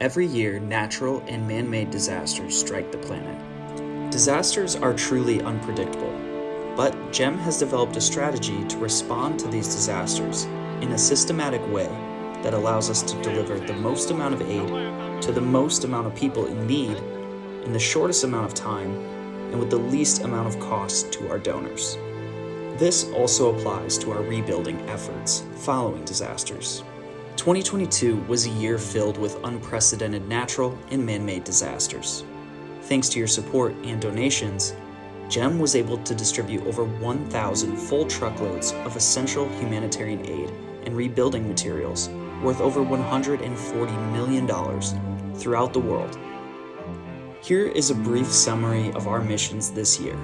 Every year, natural and man-made disasters strike the planet. Disasters are truly unpredictable, but GEM has developed a strategy to respond to these disasters in a systematic way that allows us to deliver the most amount of aid to the most amount of people in need in the shortest amount of time and with the least amount of cost to our donors. This also applies to our rebuilding efforts following disasters. 2022 was a year filled with unprecedented natural and man-made disasters. Thanks to your support and donations, GEM was able to distribute over 1,000 full truckloads of essential humanitarian aid and rebuilding materials worth over $140 million throughout the world. Here is a brief summary of our missions this year,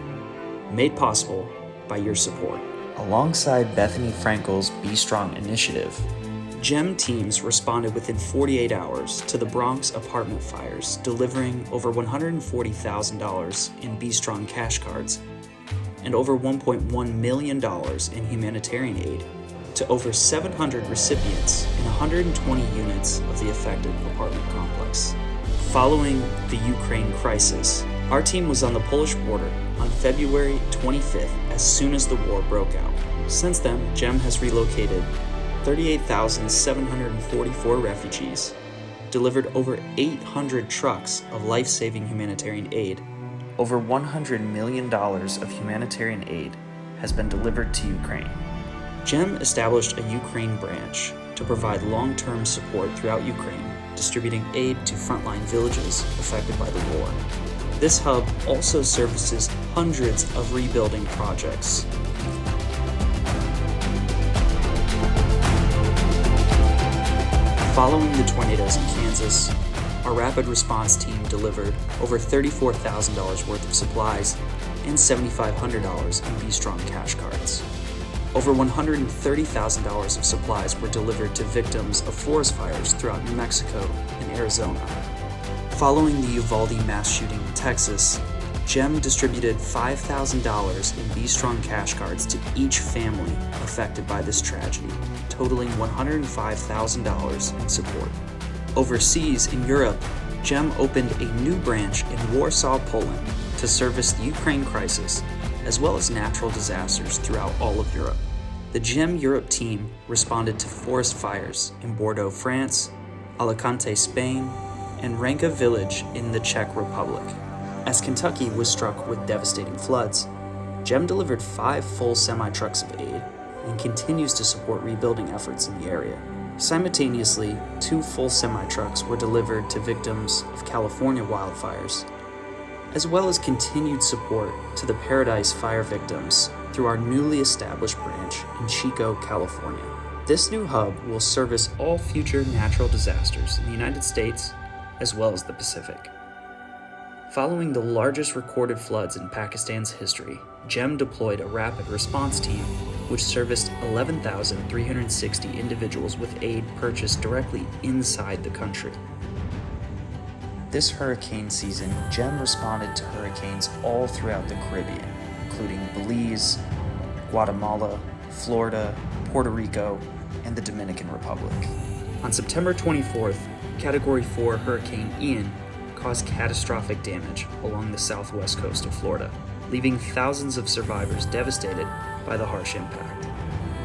made possible by your support. Alongside Bethany Frankel's Be Strong initiative, GEM teams responded within 48 hours to the Bronx apartment fires, delivering over $140,000 in Be Strong cash cards and over $1.1 million in humanitarian aid to over 700 recipients in 120 units of the affected apartment complex. Following the Ukraine crisis, our team was on the Polish border on February 25th as soon as the war broke out. Since then, GEM has relocated 38,744 refugees, delivered over 800 trucks of life-saving humanitarian aid. Over $100 million of humanitarian aid has been delivered to Ukraine. GEM established a Ukraine branch to provide long-term support throughout Ukraine, distributing aid to frontline villages affected by the war. This hub also services hundreds of rebuilding projects. Following the tornadoes in Kansas, our rapid response team delivered over $34,000 worth of supplies and $7,500 in Be Strong cash cards. Over $130,000 of supplies were delivered to victims of forest fires throughout New Mexico and Arizona. Following the Uvalde mass shooting in Texas, GEM distributed $5,000 in Be Strong cash cards to each family affected by this tragedy, totaling $105,000 in support. Overseas in Europe, GEM opened a new branch in Warsaw, Poland to service the Ukraine crisis, as well as natural disasters throughout all of Europe. The GEM Europe team responded to forest fires in Bordeaux, France, Alicante, Spain, and Ranka village in the Czech Republic. As Kentucky was struck with devastating floods, GEM delivered 5 full semi-trucks of aid and continues to support rebuilding efforts in the area. Simultaneously, 2 full semi-trucks were delivered to victims of California wildfires, as well as continued support to the Paradise Fire victims through our newly established branch in Chico, California. This new hub will service all future natural disasters in the United States as well as the Pacific. Following the largest recorded floods in Pakistan's history, GEM deployed a rapid response team which serviced 11,360 individuals with aid purchased directly inside the country. This hurricane season, GEM responded to hurricanes all throughout the Caribbean, including Belize, Guatemala, Florida, Puerto Rico, and the Dominican Republic. On September 24th, Category 4 Hurricane Ian caused catastrophic damage along the southwest coast of Florida, leaving thousands of survivors devastated by the harsh impact.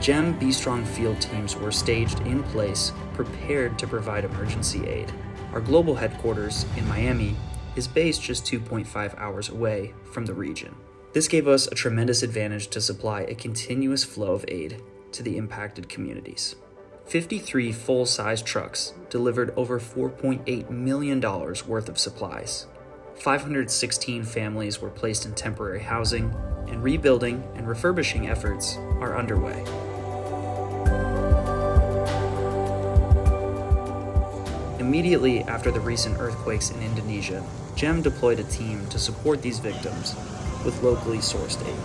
GEM Be Strong field teams were staged in place, prepared to provide emergency aid. Our global headquarters in Miami is based just 2.5 hours away from the region. This gave us a tremendous advantage to supply a continuous flow of aid to the impacted communities. 53 full-size trucks delivered over $4.8 million worth of supplies. 516 families were placed in temporary housing, and rebuilding and refurbishing efforts are underway. Immediately after the recent earthquakes in Indonesia, GEM deployed a team to support these victims with locally sourced aid.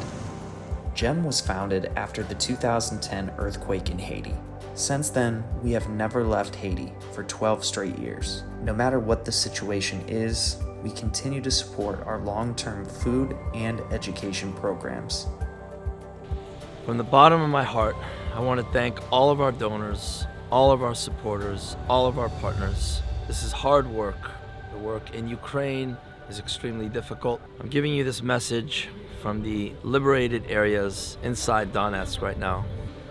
GEM was founded after the 2010 earthquake in Haiti. Since then, we have never left Haiti for 12 straight years. No matter what the situation is, we continue to support our long-term food and education programs. From the bottom of my heart, I want to thank all of our donors, all of our supporters, all of our partners, This is hard work. The work in Ukraine is extremely difficult. I'm giving you this message from the liberated areas inside Donetsk right now.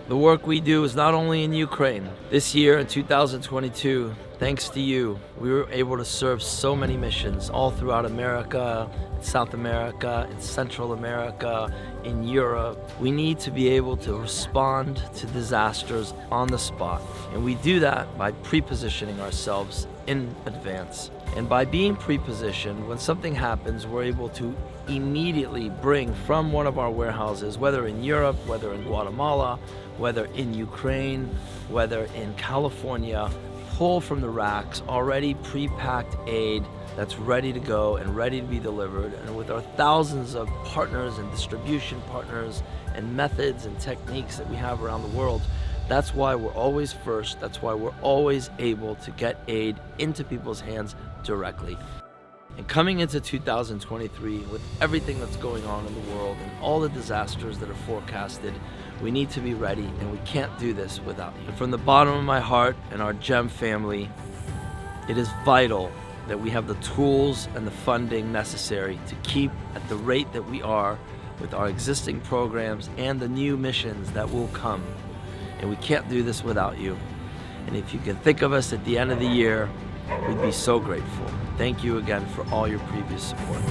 The work we do is not only in Ukraine. This year in 2022, thanks to you, we were able to serve so many missions all throughout America, South America, in Central America, in Europe. We need to be able to respond to disasters on the spot. And we do that by pre-positioning ourselves in advance. And by being pre-positioned, when something happens, we're able to immediately bring from one of our warehouses, whether in Europe, whether in Guatemala, whether in Ukraine, whether in California, pull from the racks already pre-packed aid that's ready to go and ready to be delivered. And with our thousands of partners and distribution partners and methods and techniques that we have around the world, that's why we're always first. That's why we're always able to get aid into people's hands directly. And coming into 2023, with everything that's going on in the world and all the disasters that are forecasted, we need to be ready, and we can't do this without you. And from the bottom of my heart and our GEM family, it is vital that we have the tools and the funding necessary to keep at the rate that we are with our existing programs and the new missions that will come. And we can't do this without you. And if you can think of us at the end of the year, we'd be so grateful. Thank you again for all your previous support.